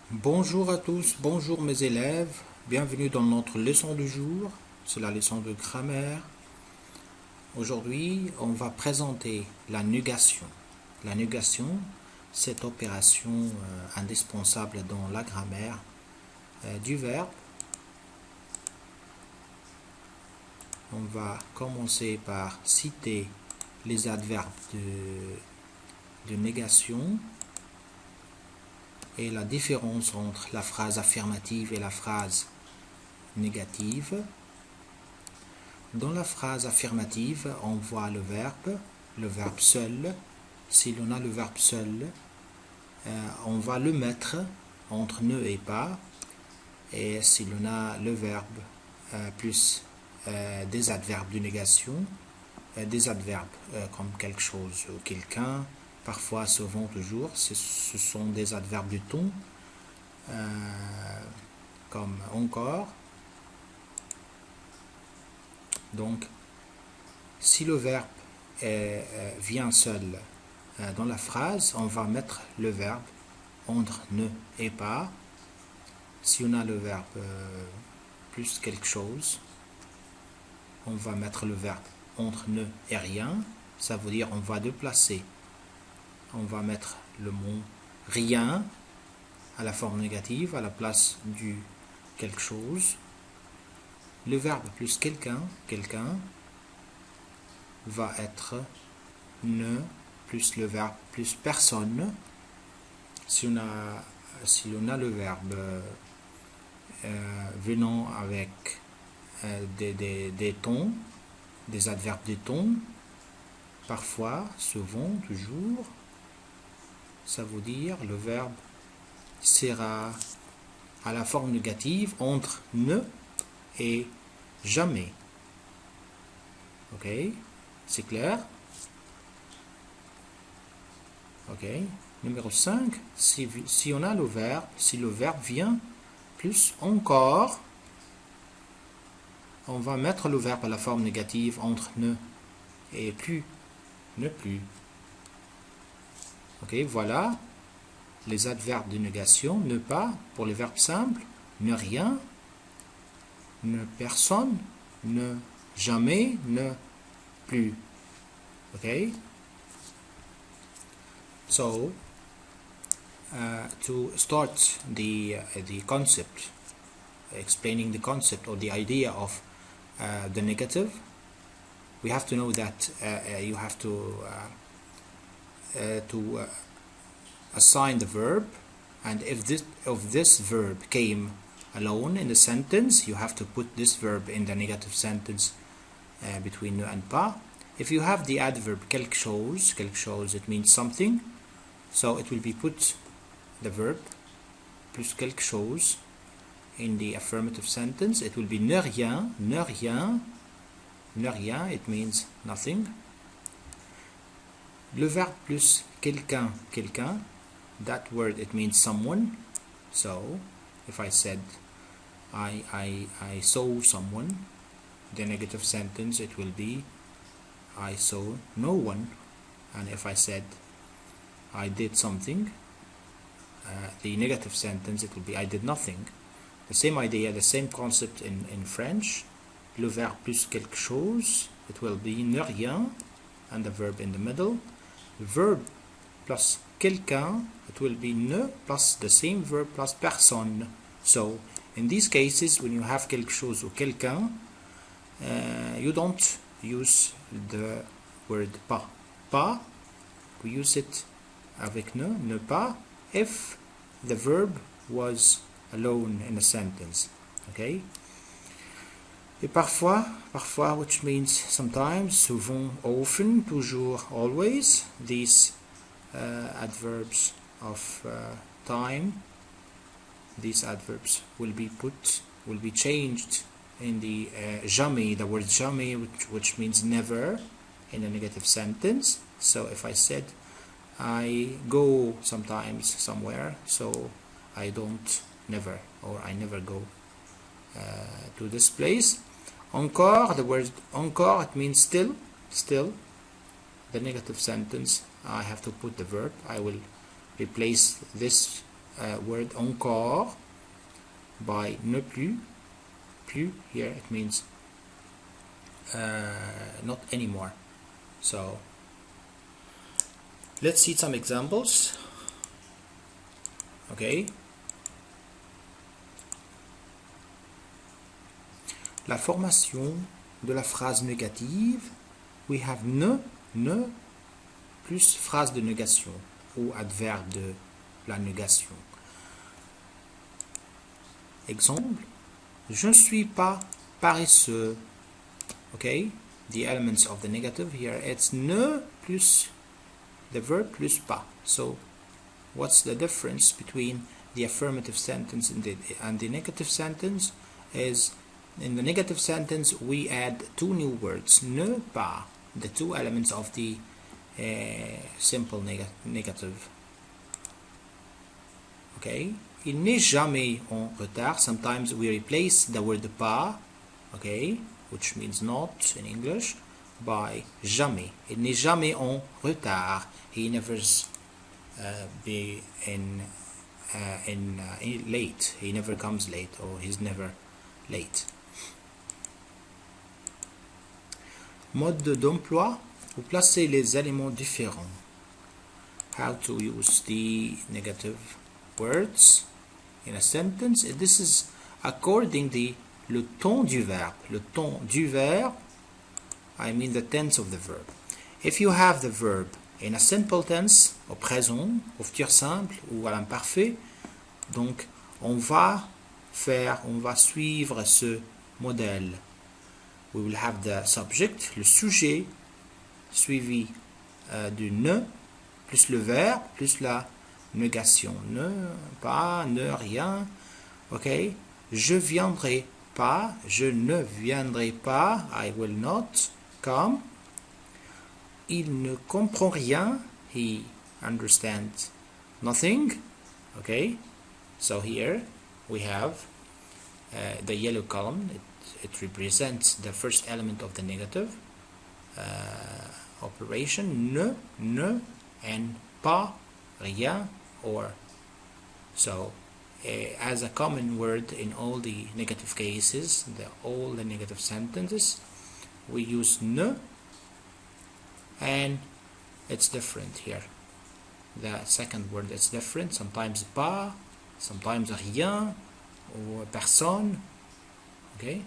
Bonjour à tous, bonjour mes élèves, bienvenue dans notre leçon du jour, c'est la leçon de grammaire. Aujourd'hui, on va présenter la négation. La négation, cette opération indispensable dans la grammaire du verbe. On va commencer par citer les adverbes de négation et la différence entre la phrase affirmative et la phrase négative. Dans la phrase affirmative, on voit le verbe seul. Si l'on a le verbe seul, on va le mettre entre ne et pas. Et si l'on a le verbe plus des adverbes de négation, des adverbes comme quelque chose ou quelqu'un, parfois, souvent, toujours, ce sont des adverbes de ton, comme encore. Donc, si le verbe vient seul dans la phrase, on va mettre le verbe entre ne et pas. Si on a le verbe plus quelque chose, on va mettre le verbe entre ne et rien. Ça veut dire on va déplacer. On va mettre le mot rien à la forme négative à la place du quelque chose. Le verbe plus quelqu'un va être ne plus le verbe plus personne. Si on a le verbe venant avec des tons, des adverbes de ton, parfois, souvent, toujours, ça veut dire le verbe sera à la forme négative entre ne et jamais. Ok? C'est clair? Ok. Numéro 5, si on a le verbe, si le verbe vient plus encore, on va mettre le verbe à la forme négative entre ne et plus. Ne plus. Ok, voilà les adverbes de négation. Ne pas pour les verbes simples, ne rien, ne personne, ne jamais, ne plus. Okay? So, to start the concept, explaining the concept or the idea of the negative, we have to know that you have to assign the verb, and if this verb came alone in the sentence, you have to put this verb in the negative sentence between ne and pas. If you have the adverb quelque chose, it means something, so it will be put the verb plus quelque chose in the affirmative sentence. It will be ne rien, it means nothing. Le verbe plus quelqu'un, that word, it means someone. So if I said I saw someone, the negative sentence, it will be I saw no one. And if I said I did something, the negative sentence, it will be I did nothing. The same idea, the same concept in French. Le verbe plus quelque chose, it will be ne rien, and the verb in the middle. The verb plus quelqu'un, it will be ne plus the same verb plus personne. So in these cases, when you have quelque chose or quelqu'un, you don't use the word pas. Pas, we use it avec ne pas, if the verb was alone in a sentence. Okay? Et parfois, which means sometimes, souvent, often, toujours, always, these adverbs of time, these adverbs will be changed in the jamais, the word jamais, which means never, in a negative sentence. So if I said I go sometimes somewhere, so I don't never, or I never go to this place. Encore, the word encore, it means still, the negative sentence, I have to put the verb. I will replace this word encore by ne plus. Plus here it means not anymore. So let's see some examples. Okay. La formation de la phrase négative. We have ne plus phrase de négation ou adverbe de la négation. Exemple, je ne suis pas paresseux. Okay, the elements of the negative here, it's ne plus the verb plus pas. So what's the difference between the affirmative sentence and the negative sentence is, in the negative sentence we add two new words, ne pas, the two elements of the simple negative. Okay, il n'est jamais en retard. Sometimes we replace the word pas, okay, which means not in English, by jamais. Il n'est jamais en retard. He never be in late. He never comes late, or he's never late. Mode d'emploi. Vous placez les éléments différents. How to use the negative words in a sentence. This is according le ton du verbe. Le ton du verbe, I mean the tense of the verb. If you have the verb in a simple tense, au présent, au futur simple ou à l'imparfait, donc on va suivre ce modèle. We will have the subject, le sujet, suivi du ne, plus le verbe, plus la négation. Ne, pas, ne, rien. Ok. Je viendrai pas, je ne viendrai pas. I will not come. Il ne comprend rien. He understands nothing. Okay. So here we have the yellow column. It represents the first element of the negative operation. Ne, and pas, rien, or. So as a common word in all the negative cases, all the negative sentences, we use ne, and it's different here. The second word is different. Sometimes pas, sometimes rien, or personne. Okay.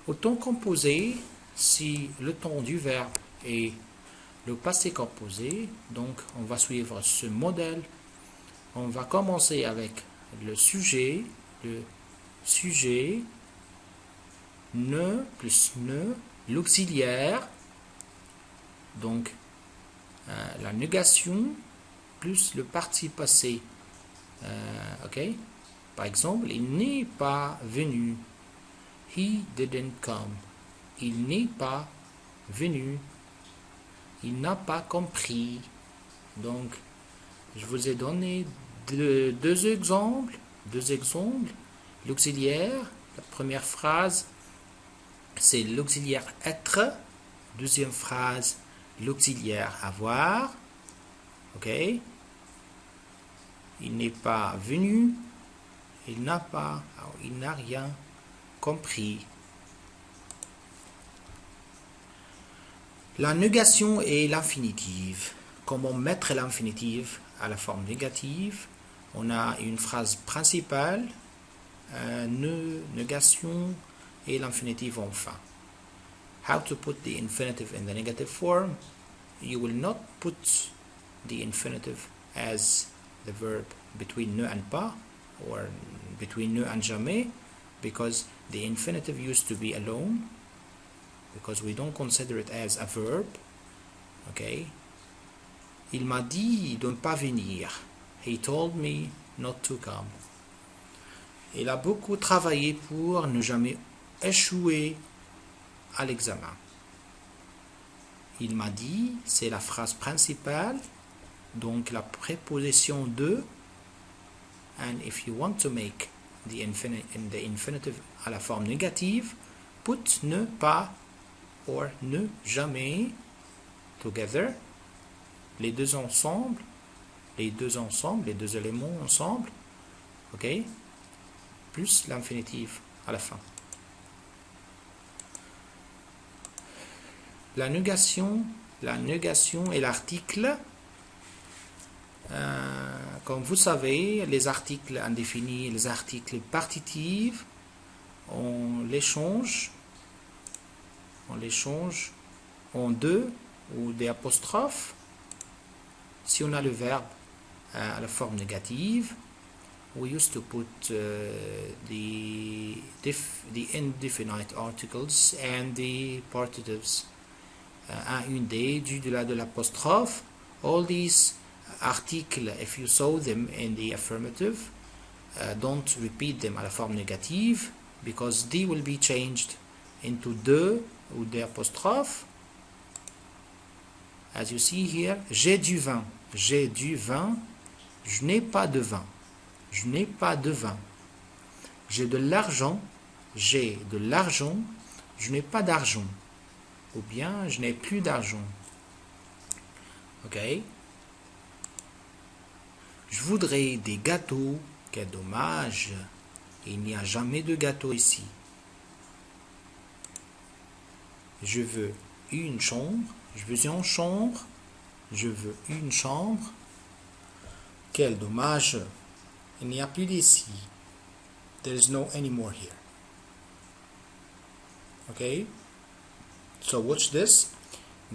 Au ton composé, si le ton du verbe est le passé composé, donc on va suivre ce modèle. On va commencer avec le sujet ne plus ne, l'auxiliaire, donc la négation plus le participe passé. Ok. Par exemple, il n'est pas venu. He didn't come. Il n'est pas venu. Il n'a pas compris. Donc, je vous ai donné deux exemples. L'auxiliaire, la première phrase, c'est l'auxiliaire être. Deuxième phrase, l'auxiliaire avoir. Ok. Il n'est pas venu. Il n'a rien compris. La négation et l'infinitive. Comment mettre l'infinitive à la forme négative? On a une phrase principale, négation et l'infinitive enfin. How to put the infinitive in the negative form? You will not put the infinitive as the verb between ne and pas, or between ne and jamais, because the infinitive used to be alone, because we don't consider it as a verb. Okay. Il m'a dit de ne pas venir. He told me not to come. Il a beaucoup travaillé pour ne jamais échouer à l'examen. Il m'a dit, c'est la phrase principale, donc la préposition de. And if you want to make the infinitive à la forme négative, put ne pas or ne jamais together, les deux ensemble, les deux ensemble, les deux éléments ensemble, ok, plus l'infinitif à la fin. La négation et l'article. Comme vous savez, les articles indéfinis et les articles partitifs, on les change en deux ou des apostrophes si on a le verbe à la forme négative. We used to put the indefinite articles and the partitives un, une, des, du, de la, de l'apostrophe. All these articles, if you saw them in the affirmative, don't repeat them à la forme négative because they will be changed into de ou des apostrophes. As you see here, j'ai du vin, je n'ai pas de vin, je n'ai pas de vin. J'ai de l'argent, je n'ai pas d'argent. Ou bien, je n'ai plus d'argent. Ok? Je voudrais des gâteaux. Quel dommage. Il n'y a jamais de gâteau ici. Je veux une chambre. Je veux une chambre. Je veux une chambre. Quel dommage. Il n'y a plus d'ici. There is no anymore here. Okay? So watch this.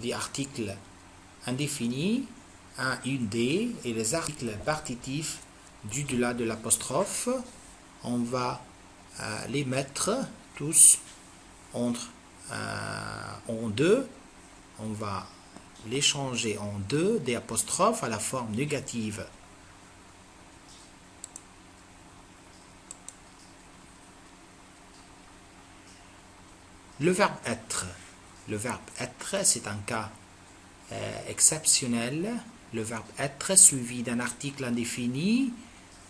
The article indéfini, un, une, des, et les articles partitifs du delà de l'apostrophe, on va les mettre tous entre en deux. On va les changer en deux, des apostrophes à la forme négative. Le verbe être. Le verbe être, c'est un cas exceptionnel. Le verbe être suivi d'un article indéfini,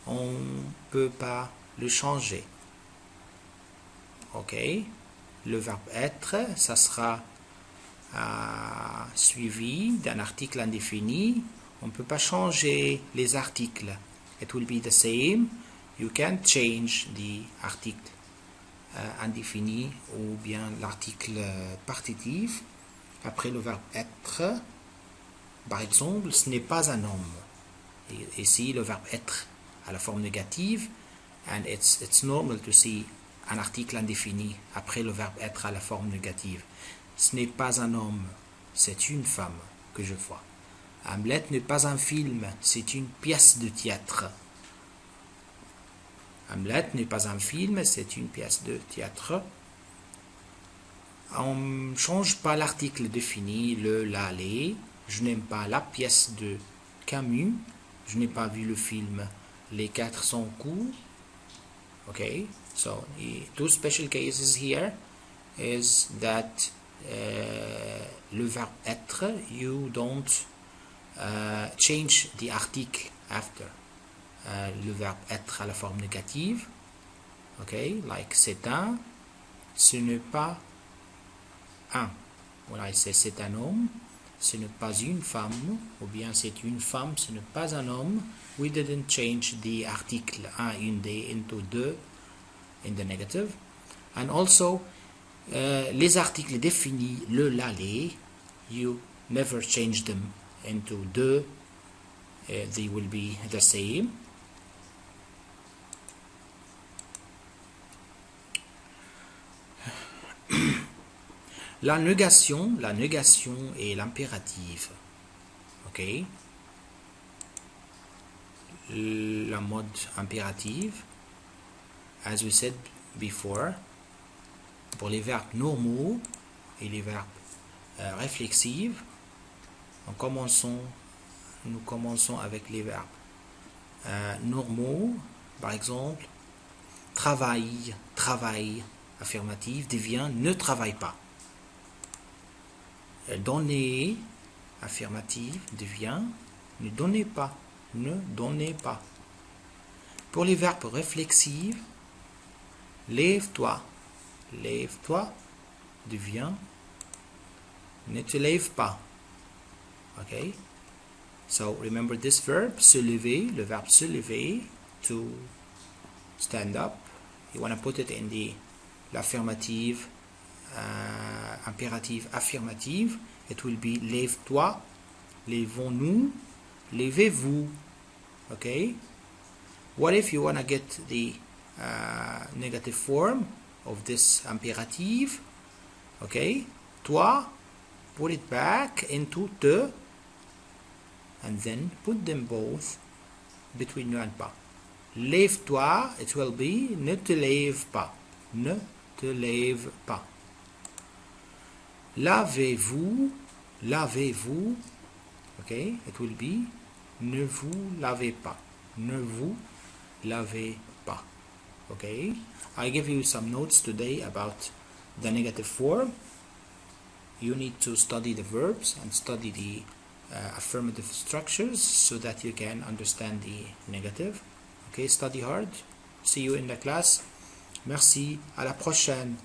on ne peut pas le changer. Ok? Le verbe être, ça sera suivi d'un article indéfini. On ne peut pas changer les articles. It will be the same. You can't change the article indéfini ou bien l'article partitif après le verbe être. Par exemple, ce n'est pas un homme. Et ici, le verbe être à la forme négative, and it's normal to see un article indéfini après le verbe être à la forme négative. Ce n'est pas un homme, c'est une femme que je vois. Hamlet n'est pas un film, c'est une pièce de théâtre. Hamlet n'est pas un film, c'est une pièce de théâtre. On ne change pas l'article défini, le, la, les. Je n'aime pas la pièce de Camus. Je n'ai pas vu le film Les 400 coups. Okay, so two special cases here is that le verbe être, you don't change the article after. Le verbe être à la forme négative. Okay, like c'est un, ce n'est pas un. Voilà, c'est un homme, ce n'est pas une femme, ou bien c'est une femme, ce n'est pas un homme. We didn't change the article un, une, des into deux in the negative. And also, les articles définis, le, la, les, you never change them into deux. They will be the same. La négation et l'impératif. Ok. La mode impérative, as we said before, pour les verbes normaux et les verbes réflexifs, nous commençons avec les verbes normaux. Par exemple, travaille, affirmatif, devient ne travaille pas. Donner, affirmatif, devient ne donnez pas. Pour les verbes réflexifs, lève-toi, devient ne te lève pas. Ok? So remember this verb, se lever, le verbe se lever, to stand up. You want to put it in the l'affirmative, impérative affirmative. It will be lève-toi, lèvons-nous, levez-vous. Okay? What if you want to get the negative form of this imperative? Okay? Toi, put it back into te, and then put them both between nu and pas. Lève-toi, it will be ne te lève pas. Ne te lève pas. Lavez-vous, lavez-vous. Okay, it will be ne vous lavez pas. Ne vous lavez pas. Okay, I give you some notes today about the negative form. You need to study the verbs and study the affirmative structures so that you can understand the negative. Okay, study hard. See you in the class. Merci. À la prochaine.